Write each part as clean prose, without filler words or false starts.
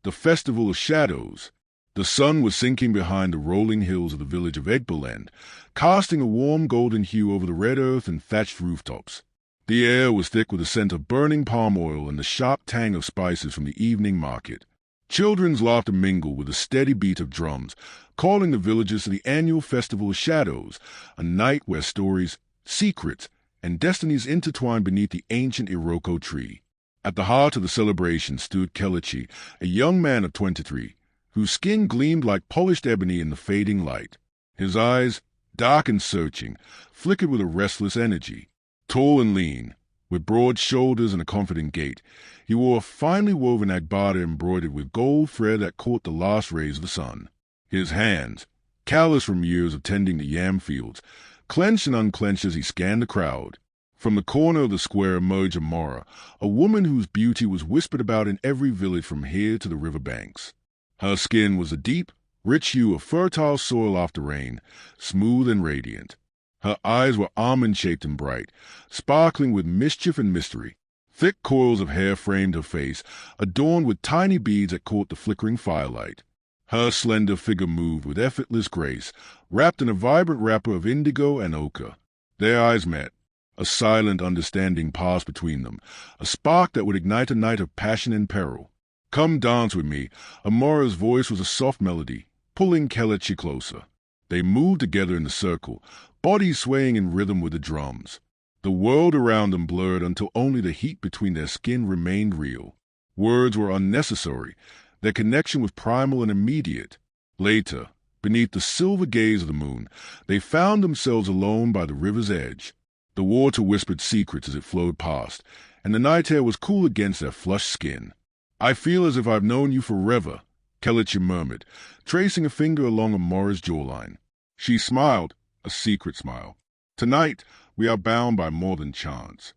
the festival of shadows. The sun was sinking behind the rolling hills of the village of Egbaland, casting a warm golden hue over the red earth and thatched rooftops. The air was thick with the scent of burning palm oil and the sharp tang of spices from the evening market. Children's laughter mingled with the steady beat of drums, calling the villagers to the annual festival of shadows, a night where stories, secrets, and destinies intertwined beneath the ancient Iroko tree. At the heart of the celebration stood Kelechi, a young man of 23, whose skin gleamed like polished ebony in the fading light. His eyes, dark and searching, flickered with a restless energy. Tall and lean, with broad shoulders and a confident gait, he wore a finely woven agbada embroidered with gold thread that caught the last rays of the sun. His hands, callous from years of tending the yam fields, clenched and unclenched as he scanned the crowd. From the corner of the square emerged Amara, a woman whose beauty was whispered about in every village from here to the river banks. Her skin was a deep, rich hue of fertile soil after rain, smooth and radiant. Her eyes were almond-shaped and bright, sparkling with mischief and mystery. Thick coils of hair framed her face, adorned with tiny beads that caught the flickering firelight. Her slender figure moved with effortless grace, wrapped in a vibrant wrapper of indigo and ochre. Their eyes met. A silent understanding passed between them, a spark that would ignite a night of passion and peril. "Come dance with me." Amara's voice was a soft melody, pulling Kelechi closer. They moved together in the circle, bodies swaying in rhythm with the drums. The world around them blurred until only the heat between their skin remained real. Words were unnecessary. Their connection was primal and immediate. Later, beneath the silver gaze of the moon, they found themselves alone by the river's edge. The water whispered secrets as it flowed past, and the night air was cool against their flushed skin. "I feel as if I've known you forever," Kelechi murmured, tracing a finger along Amara's jawline. She smiled, a secret smile. "Tonight, we are bound by more than chance."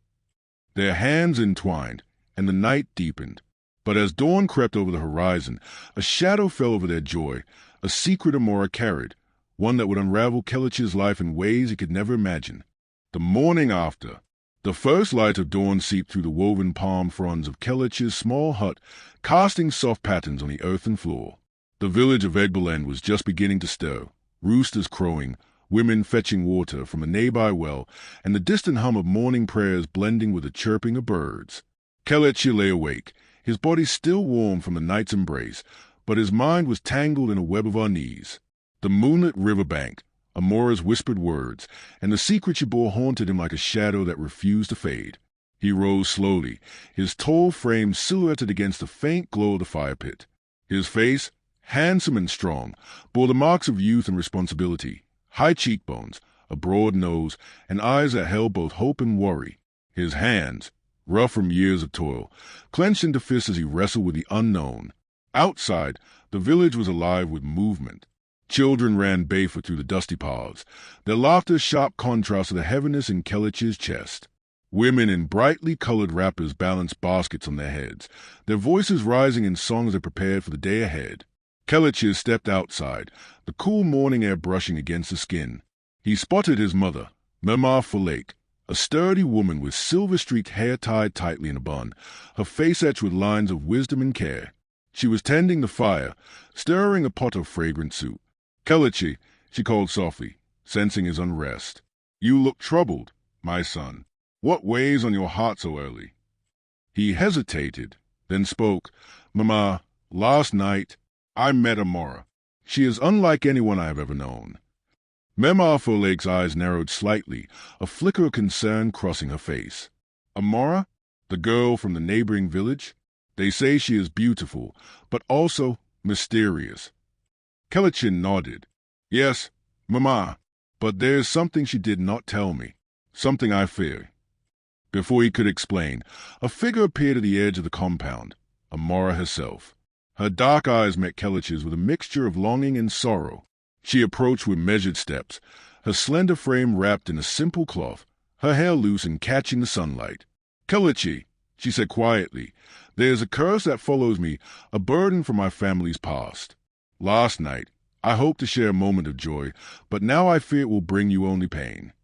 Their hands entwined, and the night deepened. But as dawn crept over the horizon, a shadow fell over their joy, a secret Amara carried, one that would unravel Kelechi's life in ways he could never imagine. The morning after, the first light of dawn seeped through the woven palm fronds of Kelechi's small hut, casting soft patterns on the earthen floor. The village of Egbaland was just beginning to stir, roosters crowing, women fetching water from a nearby well, and the distant hum of morning prayers blending with the chirping of birds. Kelechi lay awake, his body still warm from the night's embrace, but his mind was tangled in a web of unease. The moonlit river bank, Amara's whispered words, and the secret she bore haunted him like a shadow that refused to fade. He rose slowly, his tall frame silhouetted against the faint glow of the fire pit. His face, handsome and strong, bore the marks of youth and responsibility, high cheekbones, a broad nose, and eyes that held both hope and worry. His hands, rough from years of toil, clenched into fists as he wrestled with the unknown. Outside, the village was alive with movement. Children ran barefoot through the dusty paths, their laughter sharp contrast to the heaviness in Kelechi's chest. Women in brightly colored wrappers balanced baskets on their heads, their voices rising in songs they prepared for the day ahead. Kelechi stepped outside, the cool morning air brushing against his skin. He spotted his mother, Mama Fulake, a sturdy woman with silver-streaked hair tied tightly in a bun, her face etched with lines of wisdom and care. She was tending the fire, stirring a pot of fragrant soup. "Kelechi," she called softly, sensing his unrest. "You look troubled, my son. What weighs on your heart so early?" He hesitated, then spoke. "Mama, last night I met Amara. She is unlike anyone I have ever known." Mama Folake's eyes narrowed slightly, a flicker of concern crossing her face. "Amara? The girl from the neighboring village? They say she is beautiful, but also mysterious." Kelechi nodded. "Yes, Mama, but there is something she did not tell me, something I fear." Before he could explain, a figure appeared at the edge of the compound, Amara herself. Her dark eyes met Kelechi's with a mixture of longing and sorrow. She approached with measured steps, her slender frame wrapped in a simple cloth, her hair loose and catching the sunlight. "Kelechi," she said quietly, "there is a curse that follows me, a burden from my family's past. Last night, I hoped to share a moment of joy, but now I fear it will bring you only pain."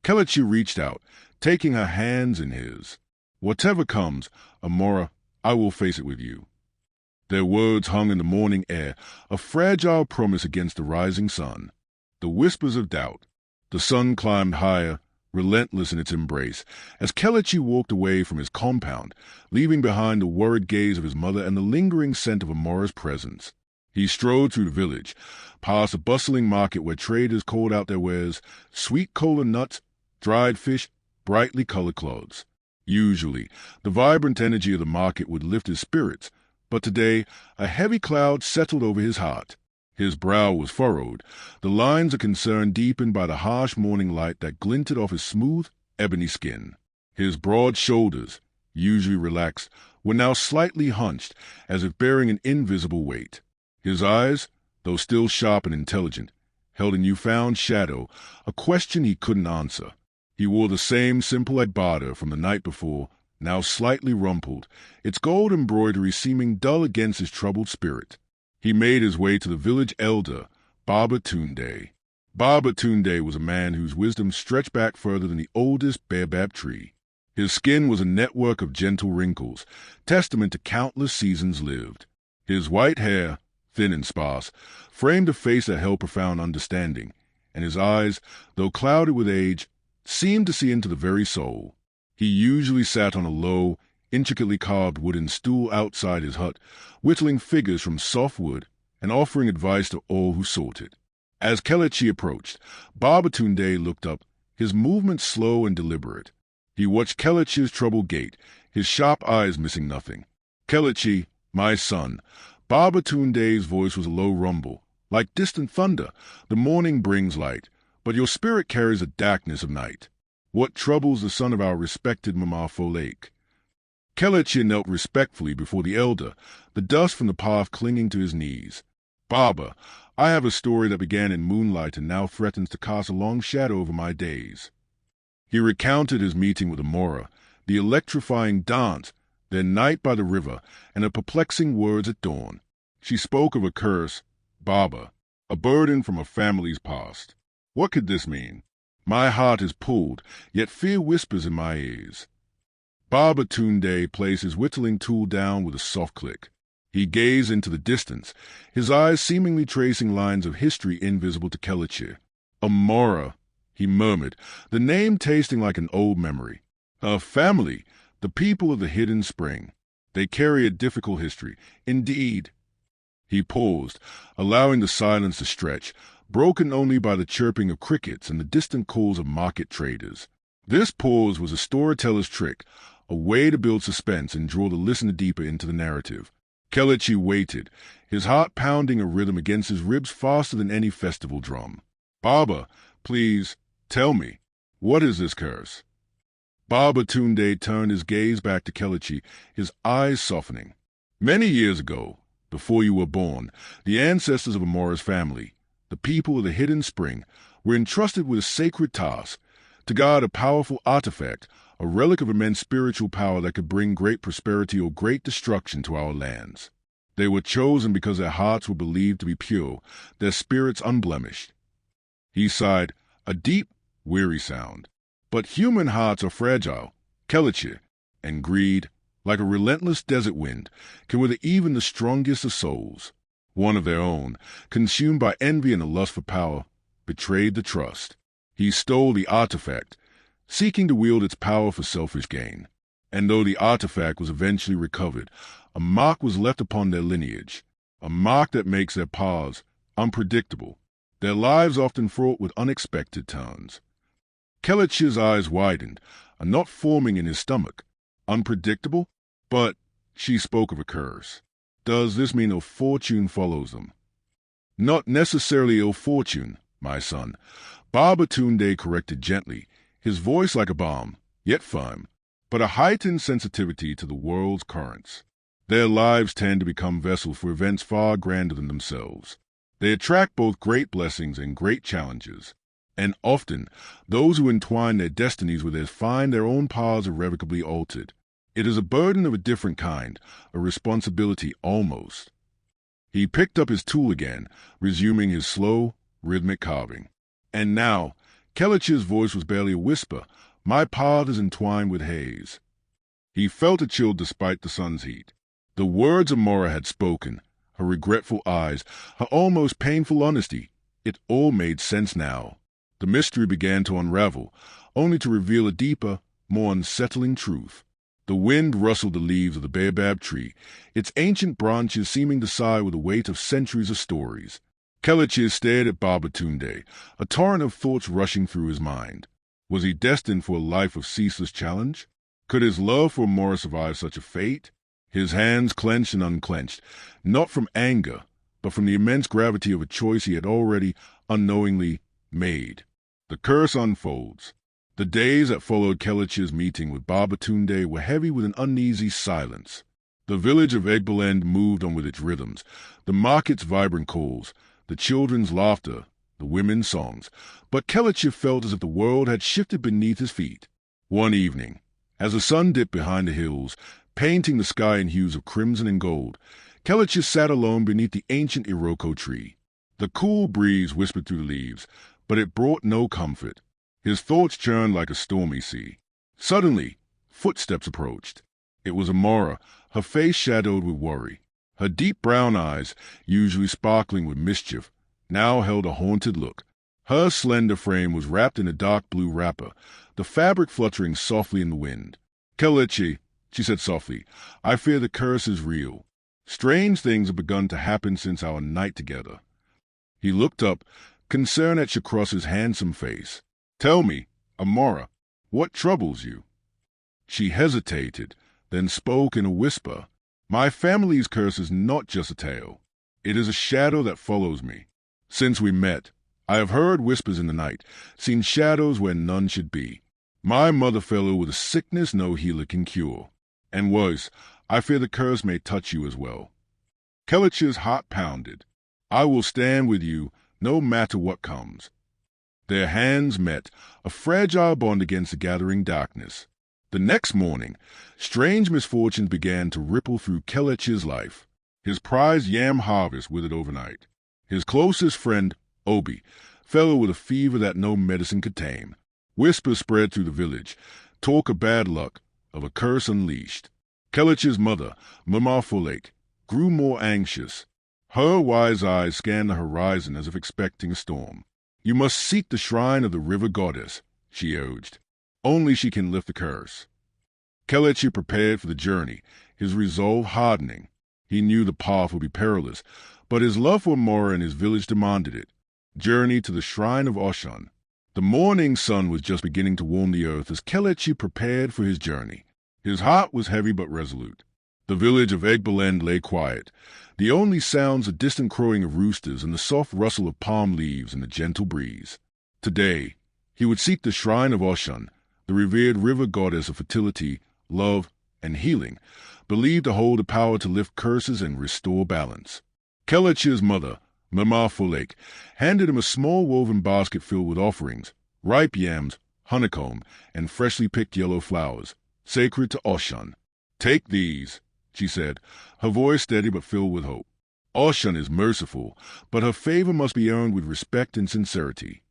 Kelechi reached out, taking her hands in his. "Whatever comes, Amara, I will face it with you." Their words hung in the morning air, a fragile promise against the rising sun. The whispers of doubt. The sun climbed higher, relentless in its embrace, as Kelechi walked away from his compound, leaving behind the worried gaze of his mother and the lingering scent of Amora's presence. He strode through the village, past a bustling market where traders called out their wares, sweet cola nuts, dried fish, brightly colored clothes. Usually, the vibrant energy of the market would lift his spirits, but today a heavy cloud settled over his heart. His brow was furrowed, the lines of concern deepened by the harsh morning light that glinted off his smooth, ebony skin. His broad shoulders, usually relaxed, were now slightly hunched, as if bearing an invisible weight. His eyes, though still sharp and intelligent, held a newfound shadow, a question he couldn't answer. He wore the same simple Egbada from the night before, now slightly rumpled, its gold embroidery seeming dull against his troubled spirit. He made his way to the village elder, Babatunde. Babatunde was a man whose wisdom stretched back further than the oldest baobab tree. His skin was a network of gentle wrinkles, testament to countless seasons lived. His white hair, thin and sparse, framed a face that held profound understanding, and his eyes, though clouded with age, seemed to see into the very soul. He usually sat on a low, intricately carved wooden stool outside his hut, whittling figures from soft wood and offering advice to all who sought it. As Kelechi approached, Babatunde looked up, his movements slow and deliberate. He watched Kelechi's troubled gait, his sharp eyes missing nothing. "Kelechi, my son." Babatunde's voice was a low rumble. "Like distant thunder, the morning brings light, but your spirit carries the darkness of night. What troubles the son of our respected Mama Folake?" Kelechi knelt respectfully before the elder, the dust from the path clinging to his knees. "Baba, I have a story that began in moonlight and now threatens to cast a long shadow over my days." He recounted his meeting with Amora, the electrifying dance, their night by the river, and her perplexing words at dawn. She spoke of a curse, Baba, a burden from a family's past. What could this mean? My heart is pulled, yet fear whispers in my ears. Babatunde placed his whittling tool down with a soft click. He gazed into the distance, his eyes seemingly tracing lines of history invisible to Kelechi. "Amora," he murmured, the name tasting like an old memory. "A family, the people of the hidden spring. They carry a difficult history. Indeed." He paused, allowing the silence to stretch, broken only by the chirping of crickets and the distant calls of market traders. This pause was a storyteller's trick, a way to build suspense and draw the listener deeper into the narrative. Kelechi waited, his heart pounding a rhythm against his ribs faster than any festival drum. "Baba, please, tell me, what is this curse?" Babatunde turned his gaze back to Kelechi, his eyes softening. "Many years ago, before you were born, the ancestors of Amora's family, the people of the hidden spring, were entrusted with a sacred task, to guard a powerful artifact, a relic of immense spiritual power that could bring great prosperity or great destruction to our lands. They were chosen because their hearts were believed to be pure, their spirits unblemished." He sighed, a deep, weary sound. "But human hearts are fragile, Kelechi, and greed, like a relentless desert wind, can wither even the strongest of souls. One of their own, consumed by envy and a lust for power, betrayed the trust. He stole the artifact, seeking to wield its power for selfish gain. And though the artifact was eventually recovered, a mark was left upon their lineage, a mark that makes their paths unpredictable, their lives often fraught with unexpected turns." Kelechi's eyes widened, a knot forming in his stomach. "Unpredictable? But," she spoke of a curse. "Does this mean ill fortune follows them?" "Not necessarily ill fortune, my son," Babatunde corrected gently, his voice like a balm, yet firm, but a heightened sensitivity to the world's currents. Their lives tend to become vessels for events far grander than themselves. They attract both great blessings and great challenges, and often those who entwine their destinies with theirs find their own paths irrevocably altered. It is a burden of a different kind, a responsibility almost. He picked up his tool again, resuming his slow, rhythmic carving. "And now," Kelechi's voice was barely a whisper, "my path is entwined with haze." He felt a chill despite the sun's heat. The words Amara had spoken, her regretful eyes, her almost painful honesty, it all made sense now. The mystery began to unravel, only to reveal a deeper, more unsettling truth. The wind rustled the leaves of the baobab tree, its ancient branches seeming to sigh with the weight of centuries of stories. Kelechi stared at Babatunde, a torrent of thoughts rushing through his mind. Was he destined for a life of ceaseless challenge? Could his love for Amara survive such a fate? His hands clenched and unclenched, not from anger, but from the immense gravity of a choice he had already, unknowingly, made. The curse unfolds. The days that followed Kelechi's meeting with Babatunde were heavy with an uneasy silence. The village of Egbaland moved on with its rhythms, the market's vibrant calls, the children's laughter, the women's songs, but Kelechi felt as if the world had shifted beneath his feet. One evening, as the sun dipped behind the hills, painting the sky in hues of crimson and gold, Kelechi sat alone beneath the ancient iroko tree. The cool breeze whispered through the leaves, but it brought no comfort. His thoughts churned like a stormy sea. Suddenly, footsteps approached. It was Amara, her face shadowed with worry. Her deep brown eyes, usually sparkling with mischief, now held a haunted look. Her slender frame was wrapped in a dark blue wrapper, the fabric fluttering softly in the wind. "Kelechi," she said softly, "I fear the curse is real. Strange things have begun to happen since our night together." He looked up, concern etched across his handsome face. "Tell me, Amara, what troubles you?" She hesitated, then spoke in a whisper. "My family's curse is not just a tale. It is a shadow that follows me. Since we met, I have heard whispers in the night, seen shadows where none should be. My mother fell ill with a sickness no healer can cure. And worse, I fear the curse may touch you as well." Kelechi's heart pounded. "I will stand with you, no matter what comes." Their hands met, a fragile bond against the gathering darkness. The next morning, strange misfortunes began to ripple through Kelechi's life. His prized yam harvest withered overnight. His closest friend, Obi, fell ill with a fever that no medicine could tame. Whispers spread through the village, talk of bad luck, of a curse unleashed. Kelechi's mother, Mama Folek, grew more anxious. Her wise eyes scanned the horizon as if expecting a storm. "You must seek the shrine of the river goddess," she urged. "Only she can lift the curse." Kelechi prepared for the journey, his resolve hardening. He knew the path would be perilous, but his love for Amara and his village demanded it. Journey to the shrine of Oshun. The morning sun was just beginning to warm the earth as Kelechi prepared for his journey. His heart was heavy but resolute. The village of Egbaland lay quiet, the only sounds a distant crowing of roosters and the soft rustle of palm leaves in the gentle breeze. Today, he would seek the shrine of Oshun, the revered river goddess of fertility, love, and healing, believed to hold the power to lift curses and restore balance. Kelechi's mother, Mama Folek, handed him a small woven basket filled with offerings, ripe yams, honeycomb, and freshly picked yellow flowers, sacred to Oshun. "Take these," she said, her voice steady but filled with hope. "Oshun is merciful, but her favor must be earned with respect and sincerity."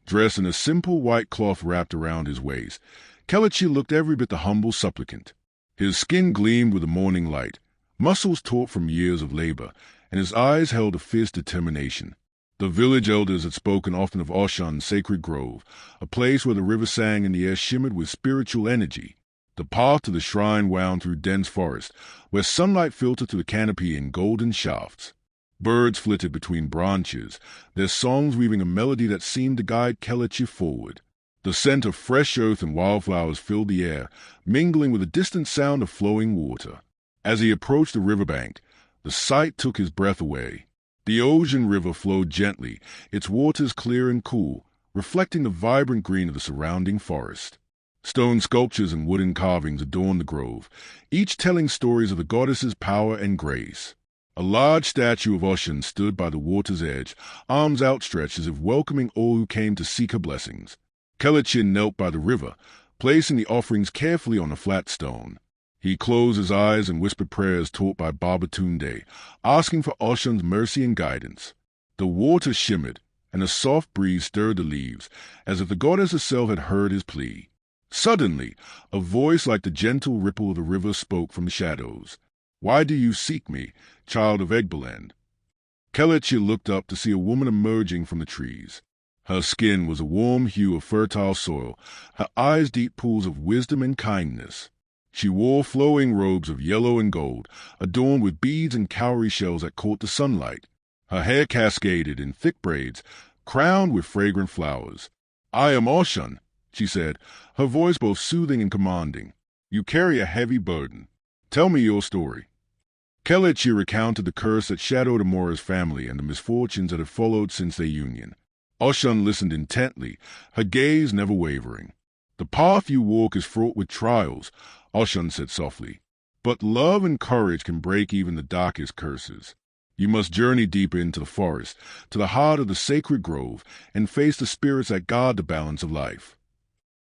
Dressed in a simple white cloth wrapped around his waist, Kelechi looked every bit the humble supplicant. His skin gleamed with the morning light, muscles taut from years of labor, and his eyes held a fierce determination. The village elders had spoken often of Oshun's sacred grove, a place where the river sang and the air shimmered with spiritual energy. The path to the shrine wound through dense forest, where sunlight filtered through the canopy in golden shafts. Birds flitted between branches, their songs weaving a melody that seemed to guide Kelechi forward. The scent of fresh earth and wildflowers filled the air, mingling with the distant sound of flowing water. As he approached the riverbank, the sight took his breath away. The Oshun River flowed gently, its waters clear and cool, reflecting the vibrant green of the surrounding forest. Stone sculptures and wooden carvings adorned the grove, each telling stories of the goddess's power and grace. A large statue of Oshun stood by the water's edge, arms outstretched as if welcoming all who came to seek her blessings. Kelechi knelt by the river, placing the offerings carefully on a flat stone. He closed his eyes and whispered prayers taught by Babatunde, asking for Oshun's mercy and guidance. The water shimmered, and a soft breeze stirred the leaves, as if the goddess herself had heard his plea. Suddenly, a voice like the gentle ripple of the river spoke from the shadows. Why do you seek me, child of Egbaland? Kelechi looked up to see a woman emerging from the trees. Her skin was a warm hue of fertile soil, her eyes deep pools of wisdom and kindness. She wore flowing robes of yellow and gold, adorned with beads and cowrie shells that caught the sunlight. Her hair cascaded in thick braids, crowned with fragrant flowers. "I am Oshun," she said, her voice both soothing and commanding. "You carry a heavy burden. Tell me your story." Kelechi recounted the curse that shadowed Amora's family and the misfortunes that had followed since their union. Oshun listened intently, her gaze never wavering. "The path you walk is fraught with trials," Oshun said softly. "But love and courage can break even the darkest curses. You must journey deeper into the forest, to the heart of the sacred grove, and face the spirits that guard the balance of life."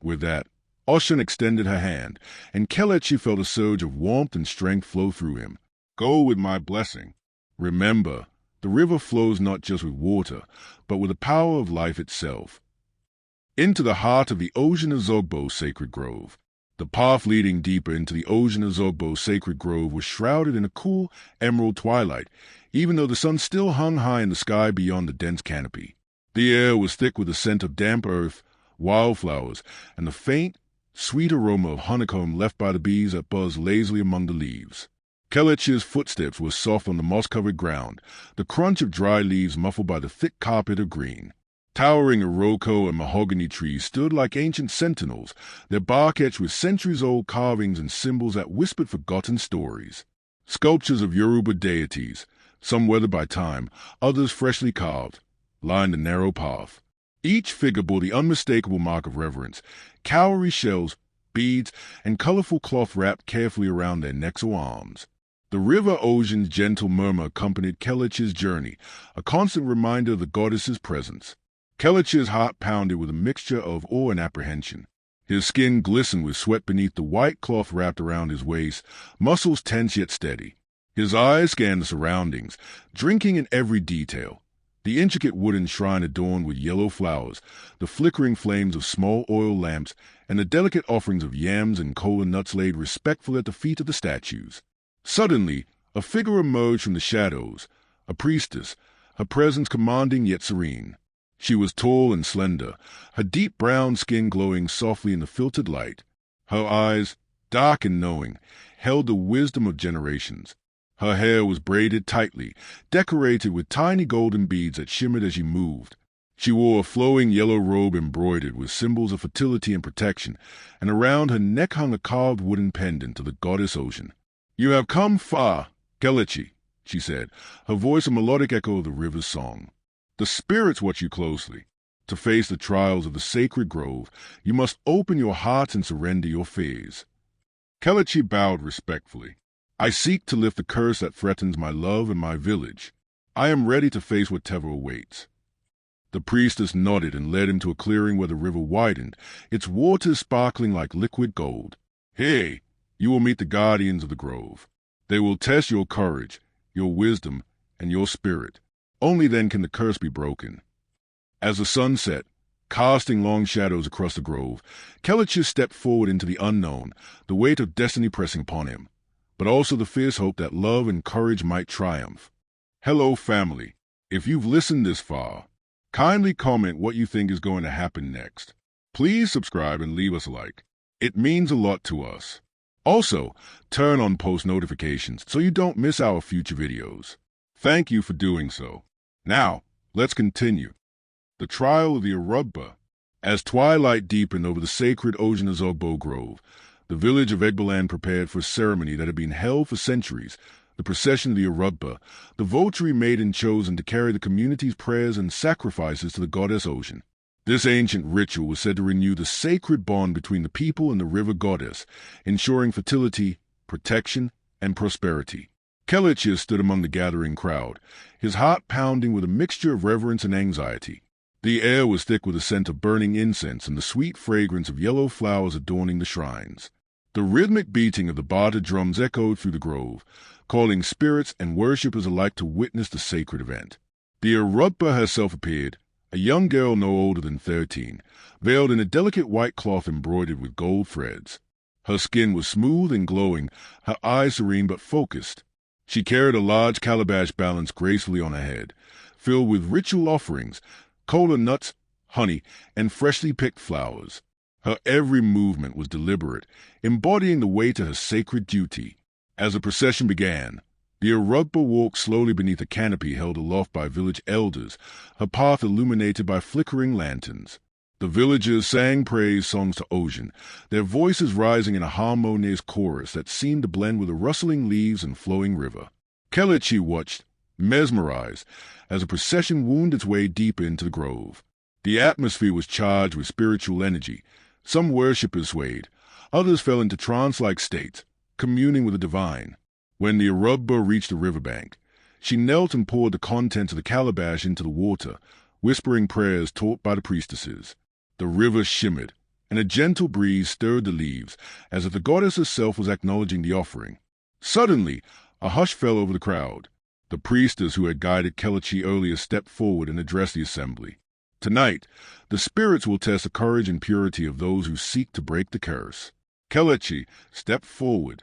With that, Oshun extended her hand, and Kelechi felt a surge of warmth and strength flow through him. "Go with my blessing. Remember, the river flows not just with water, but with the power of life itself." Into the heart of the Oshun sacred grove. The path leading deeper into the Oshun sacred grove was shrouded in a cool emerald twilight, even though the sun still hung high in the sky beyond the dense canopy. The air was thick with the scent of damp earth, wildflowers, and the faint, sweet aroma of honeycomb left by the bees that buzzed lazily among the leaves. Kelechi's footsteps were soft on the moss-covered ground, the crunch of dry leaves muffled by the thick carpet of green. Towering Iroko and mahogany trees stood like ancient sentinels, their bark etched with centuries-old carvings and symbols that whispered forgotten stories. Sculptures of Yoruba deities, some weathered by time, others freshly carved, lined the narrow path. Each figure bore the unmistakable mark of reverence, cowrie shells, beads, and colorful cloth wrapped carefully around their necks or arms. The river Oshun's gentle murmur accompanied Kelechi's journey, a constant reminder of the goddess's presence. Kelechi's heart pounded with a mixture of awe and apprehension. His skin glistened with sweat beneath the white cloth wrapped around his waist, muscles tense yet steady. His eyes scanned the surroundings, drinking in every detail. The intricate wooden shrine adorned with yellow flowers, the flickering flames of small oil lamps, and the delicate offerings of yams and kola nuts laid respectfully at the feet of the statues. Suddenly, a figure emerged from the shadows, a priestess, her presence commanding yet serene. She was tall and slender, her deep brown skin glowing softly in the filtered light. Her eyes, dark and knowing, held the wisdom of generations. Her hair was braided tightly, decorated with tiny golden beads that shimmered as she moved. She wore a flowing yellow robe embroidered with symbols of fertility and protection, and around her neck hung a carved wooden pendant to the goddess Oshun. "You have come far, Kelechi," she said, her voice a melodic echo of the river's song. "The spirits watch you closely. To face the trials of the sacred grove, you must open your hearts and surrender your fears." Kelechi bowed respectfully. "I seek to lift the curse that threatens my love and my village. I am ready to face whatever awaits." The priestess nodded and led him to a clearing where the river widened, its waters sparkling like liquid gold. "Here, you will meet the guardians of the grove. They will test your courage, your wisdom, and your spirit. Only then can the curse be broken." As the sun set, casting long shadows across the grove, Kelechi stepped forward into the unknown, the weight of destiny pressing upon him, but also the fierce hope that love and courage might triumph. Hello, family. If you've listened this far, kindly comment what you think is going to happen next. Please subscribe and leave us a like. It means a lot to us. Also, turn on post notifications so you don't miss our future videos. Thank you for doing so. Now, let's continue. The trial of the Yoruba. As twilight deepened over the sacred Oshun grove, the village of Egbaland prepared for a ceremony that had been held for centuries, the procession of the Yoruba, the votary maiden chosen to carry the community's prayers and sacrifices to the goddess Oshun. This ancient ritual was said to renew the sacred bond between the people and the river goddess, ensuring fertility, protection, and prosperity. Kelechi stood among the gathering crowd, his heart pounding with a mixture of reverence and anxiety. The air was thick with the scent of burning incense and the sweet fragrance of yellow flowers adorning the shrines. The rhythmic beating of the bata drums echoed through the grove, calling spirits and worshippers alike to witness the sacred event. The Yoruba herself appeared, a young girl no older than 13, veiled in a delicate white cloth embroidered with gold threads. Her skin was smooth and glowing, her eyes serene but focused. She carried a large calabash balanced gracefully on her head, filled with ritual offerings, kola nuts, honey, and freshly picked flowers. Her every movement was deliberate, embodying the weight of her sacred duty. As the procession began, the Arugba walked slowly beneath a canopy held aloft by village elders, her path illuminated by flickering lanterns. The villagers sang praise songs to Oshun, their voices rising in a harmonious chorus that seemed to blend with the rustling leaves and flowing river. Kelechi watched, mesmerized, as the procession wound its way deeper into the grove. The atmosphere was charged with spiritual energy. Some worshippers swayed, others fell into trance-like states, communing with the divine. When the Arugba reached the riverbank, she knelt and poured the contents of the calabash into the water, whispering prayers taught by the priestesses. The river shimmered, and a gentle breeze stirred the leaves, as if the goddess herself was acknowledging the offering. Suddenly, a hush fell over the crowd. The priestess who had guided Kelechi earlier stepped forward and addressed the assembly. Tonight, the spirits will test the courage and purity of those who seek to break the curse. Kelechi stepped forward.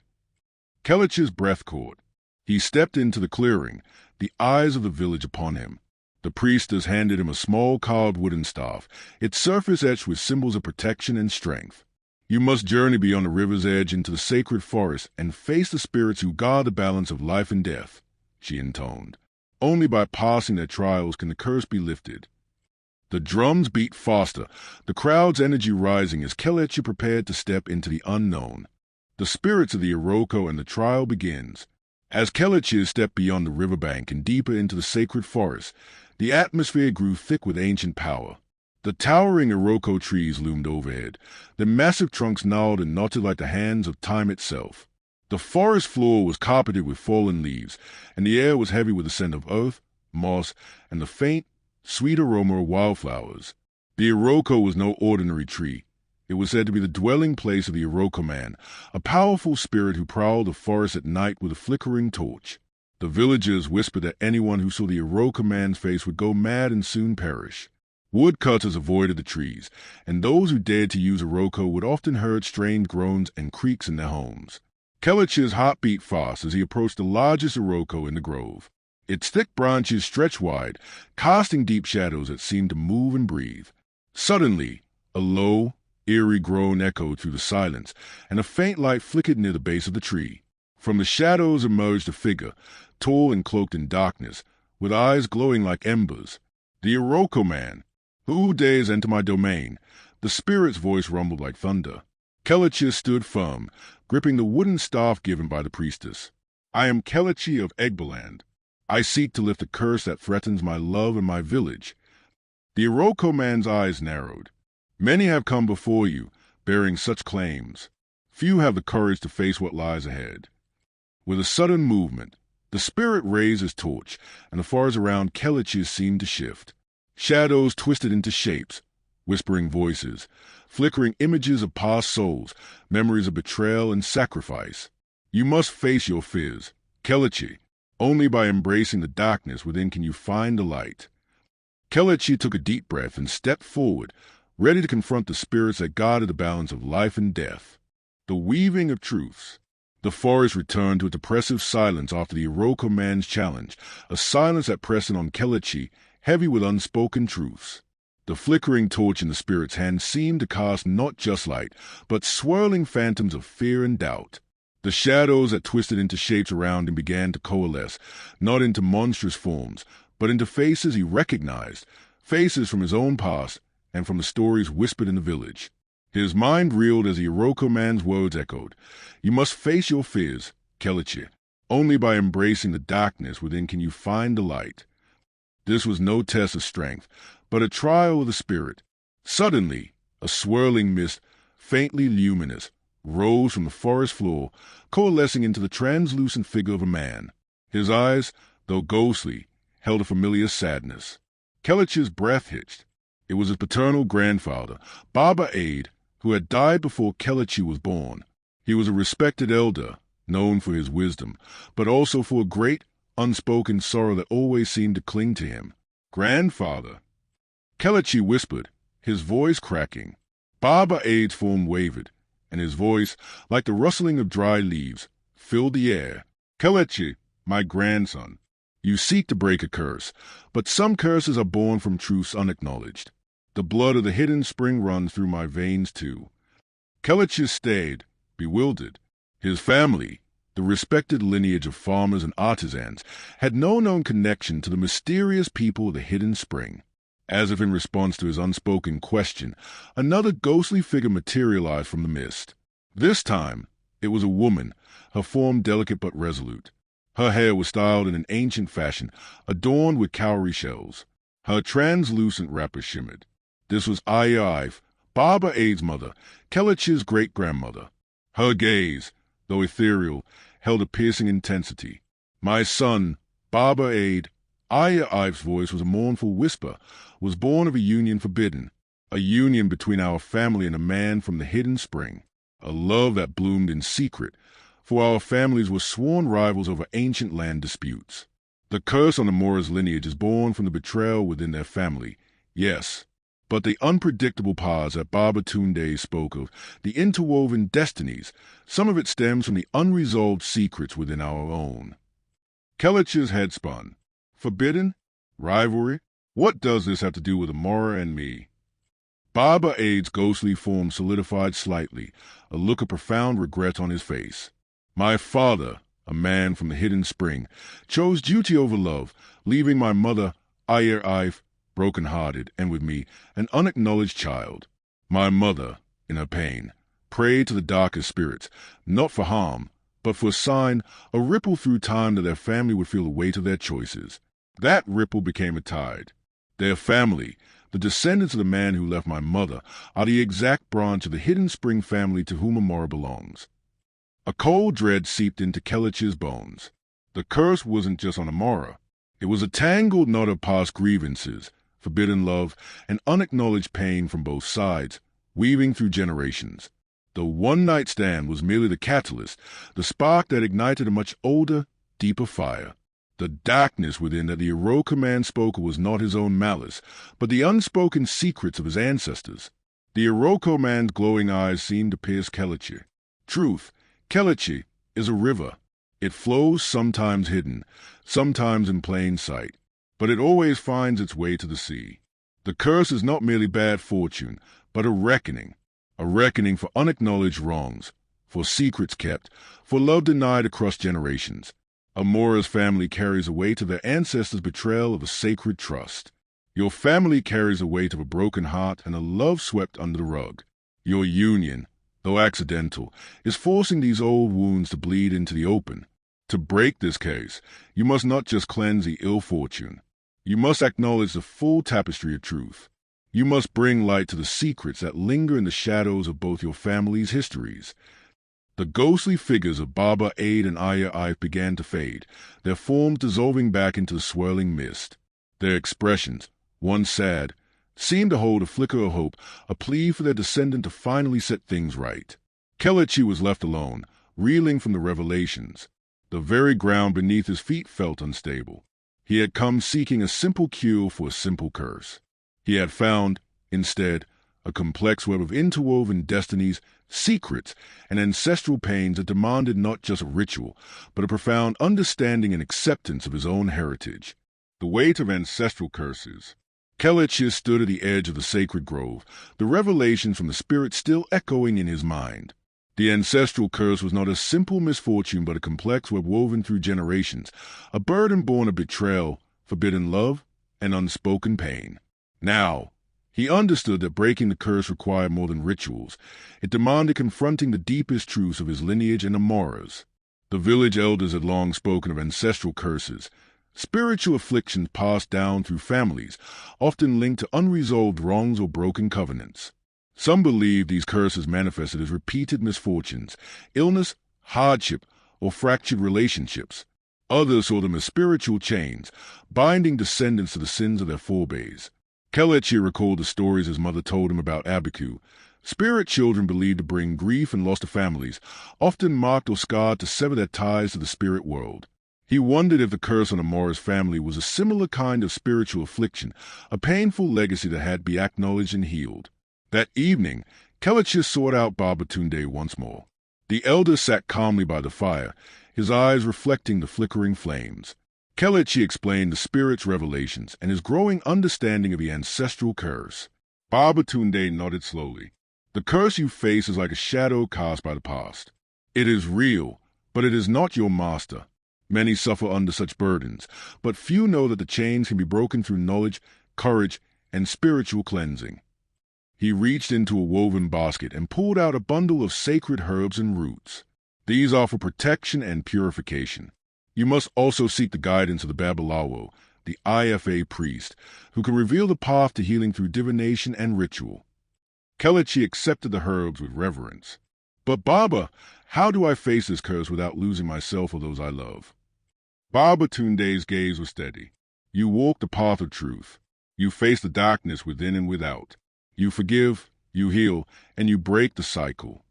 Kelechi's breath caught. He stepped into the clearing, the eyes of the village upon him. The priestess handed him a small carved wooden staff, its surface etched with symbols of protection and strength. You must journey beyond the river's edge into the sacred forest and face the spirits who guard the balance of life and death, she intoned. Only by passing their trials can the curse be lifted. The drums beat faster, the crowd's energy rising as Kelechi prepared to step into the unknown. The spirits of the Iroko and the trial begins. As Kelechi stepped beyond the riverbank and deeper into the sacred forest, the atmosphere grew thick with ancient power. The towering Iroko trees loomed overhead, their massive trunks gnarled and knotted like the hands of time itself. The forest floor was carpeted with fallen leaves, and the air was heavy with the scent of earth, moss, and the faint, sweet aroma of wildflowers. The Iroko was no ordinary tree. It was said to be the dwelling place of the Iroko man, a powerful spirit who prowled the forest at night with a flickering torch. The villagers whispered that anyone who saw the Iroko man's face would go mad and soon perish. Woodcutters avoided the trees, and those who dared to use Iroko would often heard strange groans and creaks in their homes. Kelechi's heart beat fast as he approached the largest Iroko in the grove. Its thick branches stretched wide, casting deep shadows that seemed to move and breathe. Suddenly, a low, eerie groan echoed through the silence, and a faint light flickered near the base of the tree. From the shadows emerged a figure, tall and cloaked in darkness, with eyes glowing like embers. The Iroko man. Who dares enter my domain? The spirit's voice rumbled like thunder. Kelechi stood firm, gripping the wooden staff given by the priestess. I am Kelechi of Egbaland. I seek to lift the curse that threatens my love and my village. The Iroko man's eyes narrowed. Many have come before you, bearing such claims. Few have the courage to face what lies ahead. With a sudden movement, the spirit raised his torch, and the forest around Kelechi seemed to shift. Shadows twisted into shapes, whispering voices, flickering images of past souls, memories of betrayal and sacrifice. You must face your fears, Kelechi. Only by embracing the darkness within can you find the light. Kelechi took a deep breath and stepped forward, ready to confront the spirits that guarded the balance of life and death. The weaving of truths. The forest returned to its oppressive silence after the Iroko man's challenge, a silence that pressed in on Kelechi, heavy with unspoken truths. The flickering torch in the spirit's hand seemed to cast not just light, but swirling phantoms of fear and doubt. The shadows that twisted into shapes around him began to coalesce, not into monstrous forms, but into faces he recognized, faces from his own past and from the stories whispered in the village. His mind reeled as the Iroko man's words echoed. You must face your fears, Kelechi. Only by embracing the darkness within can you find the light. This was no test of strength, but a trial of the spirit. Suddenly, a swirling mist, faintly luminous, rose from the forest floor, coalescing into the translucent figure of a man. His eyes, though ghostly, held a familiar sadness. Kelechi's breath hitched. It was his paternal grandfather, Baba Aid, who had died before Kelechi was born. He was a respected elder, known for his wisdom, but also for a great, unspoken sorrow that always seemed to cling to him. Grandfather. Kelechi whispered, his voice cracking. Baba Aid's form wavered, and his voice, like the rustling of dry leaves, filled the air. "Kelechi, my grandson, you seek to break a curse, but some curses are born from truths unacknowledged. The blood of the hidden spring runs through my veins too." Kelechi stayed, bewildered. His family, the respected lineage of farmers and artisans, had no known connection to the mysterious people of the hidden spring. As if in response to his unspoken question, another ghostly figure materialized from the mist. This time, it was a woman, her form delicate but resolute. Her hair was styled in an ancient fashion, adorned with cowrie shells. Her translucent wrapper shimmered. This was Ive, Baba Aid's mother, Kelechi's great-grandmother. Her gaze, though ethereal, held a piercing intensity. "My son, Baba Aid," Ive's voice was a mournful whisper, "was born of a union forbidden, a union between our family and a man from the hidden spring, a love that bloomed in secret, for our families were sworn rivals over ancient land disputes. The curse on Amora's lineage is born from the betrayal within their family, yes, but the unpredictable paths that Baba Tunde spoke of, the interwoven destinies, some of it stems from the unresolved secrets within our own." Kelechi's head spun. "Forbidden? Rivalry? What does this have to do with Amora and me?" Baba Aid's ghostly form solidified slightly, a look of profound regret on his face. "My father, a man from the hidden spring, chose duty over love, leaving my mother, Ive, broken-hearted, and with me, an unacknowledged child. My mother, in her pain, prayed to the darkest spirits, not for harm, but for a sign, a ripple through time that their family would feel the weight of their choices. That ripple became a tide. Their family, the descendants of the man who left my mother, are the exact branch of the hidden spring family to whom Amora belongs." A cold dread seeped into Kelechi's bones. The curse wasn't just on Amora. It was a tangled knot of past grievances, forbidden love, and unacknowledged pain from both sides, weaving through generations. The one-night stand was merely the catalyst, the spark that ignited a much older, deeper fire. The darkness within that the Iroka man spoke of was not his own malice, but the unspoken secrets of his ancestors. The Iroka man's glowing eyes seemed to pierce Kelechi. Truth, Kelechi, is a river. It flows sometimes hidden, sometimes in plain sight, but it always finds its way to the sea. The curse is not merely bad fortune, but a reckoning for unacknowledged wrongs, for secrets kept, for love denied across generations. Amora's family carries the weight of their ancestors' betrayal of a sacred trust. Your family carries the weight of a broken heart and a love swept under the rug. Your union, though accidental, is forcing these old wounds to bleed into the open. To break this case, you must not just cleanse the ill fortune. You must acknowledge the full tapestry of truth. You must bring light to the secrets that linger in the shadows of both your family's histories. The ghostly figures of Baba Aid and Ive began to fade, their forms dissolving back into the swirling mist. Their expressions, once sad, seemed to hold a flicker of hope, a plea for their descendant to finally set things right. Kelechi was left alone, reeling from the revelations. The very ground beneath his feet felt unstable. He had come seeking a simple cure for a simple curse. He had found, instead, a complex web of interwoven destinies, secrets, and ancestral pains that demanded not just a ritual, but a profound understanding and acceptance of his own heritage. The weight of ancestral curses. Kelechi stood at the edge of the sacred grove, the revelations from the spirit still echoing in his mind. The ancestral curse was not a simple misfortune, but a complex web woven through generations, a burden born of betrayal, forbidden love, and unspoken pain. Now, he understood that breaking the curse required more than rituals. It demanded confronting the deepest truths of his lineage and Amora's. The village elders had long spoken of ancestral curses, spiritual afflictions passed down through families, often linked to unresolved wrongs or broken covenants. Some believed these curses manifested as repeated misfortunes, illness, hardship, or fractured relationships. Others saw them as spiritual chains, binding descendants to the sins of their forebears. Kelechi recalled the stories his mother told him about Abaku. Spirit children believed to bring grief and loss to families, often marked or scarred to sever their ties to the spirit world. He wondered if the curse on Amora's family was a similar kind of spiritual affliction, a painful legacy that had to be acknowledged and healed. That evening, Kelechi sought out Babatunde once more. The elder sat calmly by the fire, his eyes reflecting the flickering flames. Kelechi explained the spirit's revelations and his growing understanding of the ancestral curse. Babatunde nodded slowly. The curse you face is like a shadow cast by the past. It is real, but it is not your master. Many suffer under such burdens, but few know that the chains can be broken through knowledge, courage, and spiritual cleansing. He reached into a woven basket and pulled out a bundle of sacred herbs and roots. These are for protection and purification. You must also seek the guidance of the babalawo, the IFA priest, who can reveal the path to healing through divination and ritual. Kelechi accepted the herbs with reverence. But Baba, how do I face this curse without losing myself or those I love? Babatunde's gaze was steady. You walk the path of truth. You face the darkness within and without. You forgive, you heal, and you break the cycle.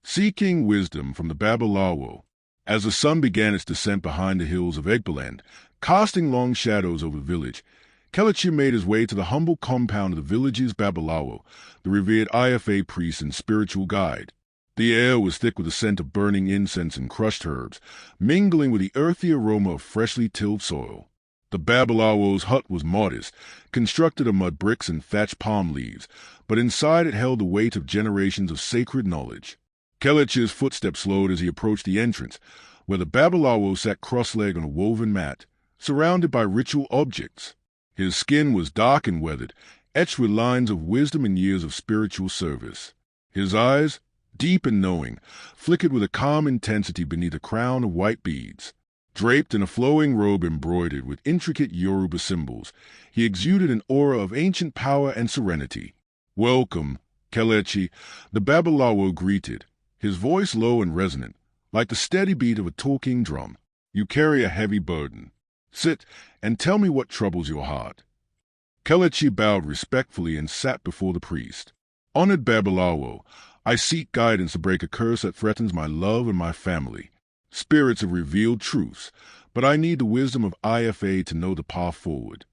Seeking wisdom from the babalawo, as the sun began its descent behind the hills of Egbaland, casting long shadows over the village, Kelechi made his way to the humble compound of the village's babalawo, the revered IFA priest and spiritual guide. The air was thick with the scent of burning incense and crushed herbs, mingling with the earthy aroma of freshly tilled soil. The babalawo's hut was modest, constructed of mud bricks and thatched palm leaves, but inside it held the weight of generations of sacred knowledge. Kelechi's footsteps slowed as he approached the entrance, where the babalawo sat cross-legged on a woven mat, surrounded by ritual objects. His skin was dark and weathered, etched with lines of wisdom and years of spiritual service. His eyes, deep and knowing, flickered with a calm intensity beneath a crown of white beads. Draped in a flowing robe embroidered with intricate Yoruba symbols, he exuded an aura of ancient power and serenity. "Welcome, Kelechi," the babalawo greeted, his voice low and resonant, like the steady beat of a talking drum. "You carry a heavy burden. Sit and tell me what troubles your heart." Kelechi bowed respectfully and sat before the priest. "Honored babalawo, I seek guidance to break a curse that threatens my love and my family. Spirits have revealed truths, but I need the wisdom of IFA to know the path forward."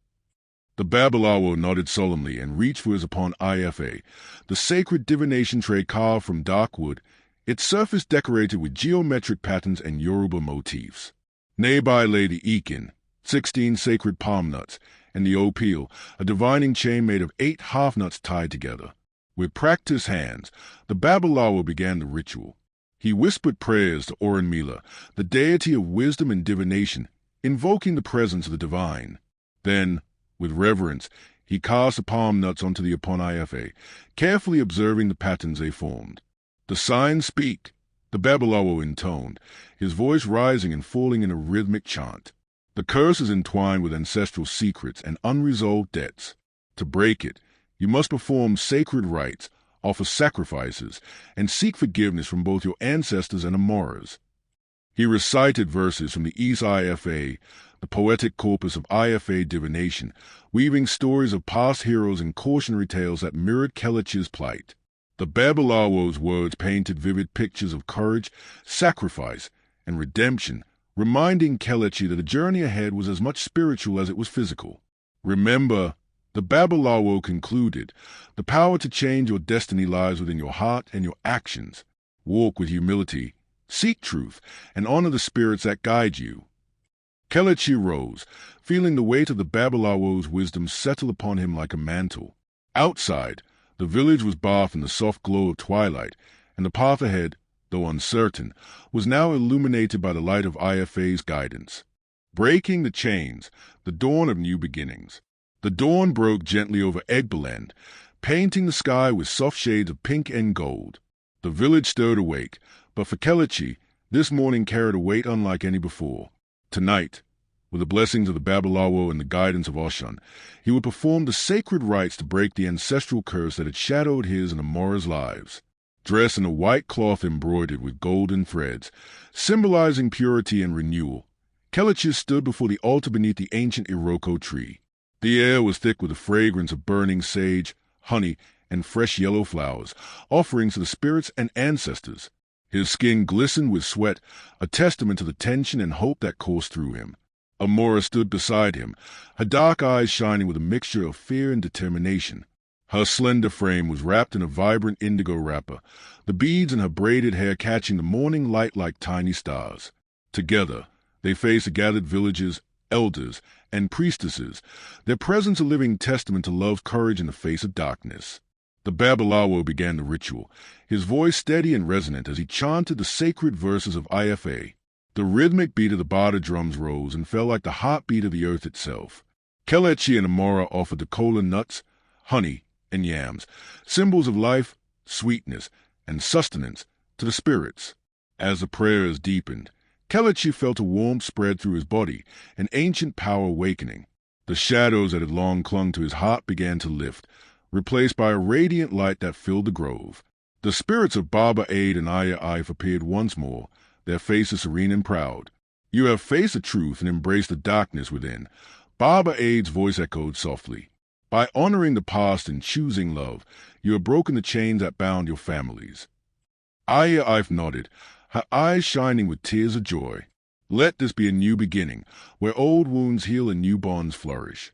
The babalawo nodded solemnly and reached for his upon IFA, the sacred divination tray carved from dark wood, its surface decorated with geometric patterns and Yoruba motifs. Nearby lay the Ikin, 16 sacred palm nuts, and the opil, a divining chain made of 8 half-nuts tied together. With practiced hands, the babalawo began the ritual. He whispered prayers to Orunmila, the deity of wisdom and divination, invoking the presence of the divine. Then, with reverence, he cast the palm nuts onto the upon IFA, carefully observing the patterns they formed. "The signs speak," the babalawo intoned, his voice rising and falling in a rhythmic chant. "The curse is entwined with ancestral secrets and unresolved debts. To break it, you must perform sacred rites, offer sacrifices, and seek forgiveness from both your ancestors and Amaras." He recited verses from the East IFA, the poetic corpus of IFA divination, weaving stories of past heroes and cautionary tales that mirrored Kelechi's plight. The babalawo's words painted vivid pictures of courage, sacrifice, and redemption, reminding Kelechi that the journey ahead was as much spiritual as it was physical. "Remember," the babalawo concluded, "the power to change your destiny lies within your heart and your actions. Walk with humility, seek truth, and honor the spirits that guide you." Kelechi rose, feeling the weight of the babalawo's wisdom settle upon him like a mantle. Outside, the village was bathed in the soft glow of twilight, and the path ahead, though uncertain, was now illuminated by the light of IFA's guidance. Breaking the chains, the dawn of new beginnings. The dawn broke gently over Egbaland, painting the sky with soft shades of pink and gold. The village stirred awake, but for Kelechi, this morning carried a weight unlike any before. Tonight, with the blessings of the babalawo and the guidance of Oshun, he would perform the sacred rites to break the ancestral curse that had shadowed his and Amara's lives. Dressed in a white cloth embroidered with golden threads, symbolizing purity and renewal, Kelechi stood before the altar beneath the ancient Iroko tree. The air was thick with the fragrance of burning sage, honey, and fresh yellow flowers, offerings to the spirits and ancestors. His skin glistened with sweat, a testament to the tension and hope that coursed through him. Amara stood beside him, her dark eyes shining with a mixture of fear and determination. Her slender frame was wrapped in a vibrant indigo wrapper, the beads in her braided hair catching the morning light like tiny stars. Together, they faced the gathered villagers, elders, and priestesses, their presence a living testament to love's courage in the face of darkness. The babalawo began the ritual, his voice steady and resonant as he chanted the sacred verses of Ifa. The rhythmic beat of the bata drums rose and fell like the heartbeat of the earth itself. Kelechi and Amara offered the kola nuts, honey, and yams, symbols of life, sweetness, and sustenance to the spirits. As the prayers deepened, Kelechi felt a warmth spread through his body, an ancient power awakening. The shadows that had long clung to his heart began to lift, replaced by a radiant light that filled the grove. The spirits of Baba Aid and Aya Ife appeared once more, their faces serene and proud. "You have faced the truth and embraced the darkness within," Baba Aid's voice echoed softly. "By honoring the past and choosing love, you have broken the chains that bound your families." Aya Ife nodded, her eyes shining with tears of joy. "Let this be a new beginning, where old wounds heal and new bonds flourish."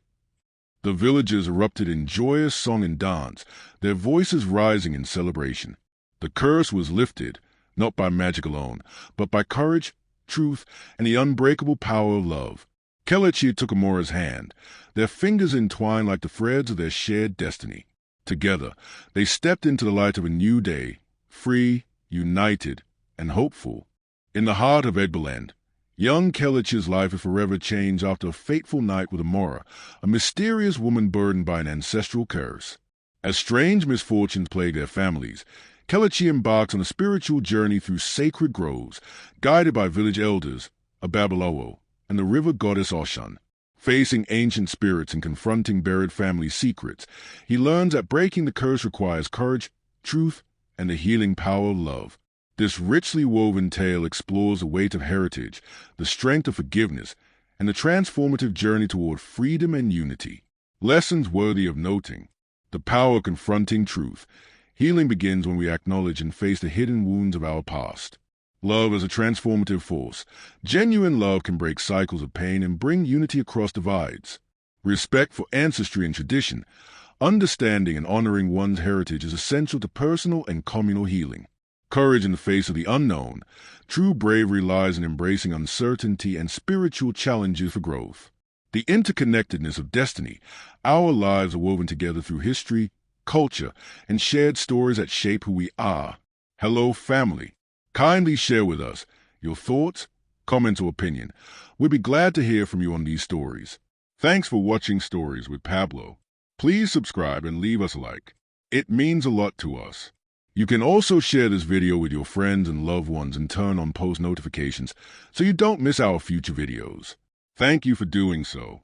The villagers erupted in joyous song and dance, their voices rising in celebration. The curse was lifted, not by magic alone, but by courage, truth, and the unbreakable power of love. Kelechi took Amora's hand, their fingers entwined like the threads of their shared destiny. Together, they stepped into the light of a new day, free, united, and hopeful. In the heart of Egbaland, young Kelechi's life is forever changed after a fateful night with Amora, a mysterious woman burdened by an ancestral curse. As strange misfortunes plague their families, Kelechi embarks on a spiritual journey through sacred groves, guided by village elders, a babalawo, and the river goddess Oshun. Facing ancient spirits and confronting buried family secrets, he learns that breaking the curse requires courage, truth, and the healing power of love. This richly woven tale explores the weight of heritage, the strength of forgiveness, and the transformative journey toward freedom and unity. Lessons worthy of noting. The power of confronting truth. Healing begins when we acknowledge and face the hidden wounds of our past. Love is a transformative force. Genuine love can break cycles of pain and bring unity across divides. Respect for ancestry and tradition. Understanding and honoring one's heritage is essential to personal and communal healing. Courage in the face of the unknown. True bravery lies in embracing uncertainty and spiritual challenges for growth. The interconnectedness of destiny. Our lives are woven together through history, culture, and shared stories that shape who we are. Hello, family. Kindly share with us your thoughts, comments, or opinion. We'd be glad to hear from you on these stories. Thanks for watching Stories with Pablo. Please subscribe and leave us a like. It means a lot to us. You can also share this video with your friends and loved ones and turn on post notifications so you don't miss our future videos. Thank you for doing so.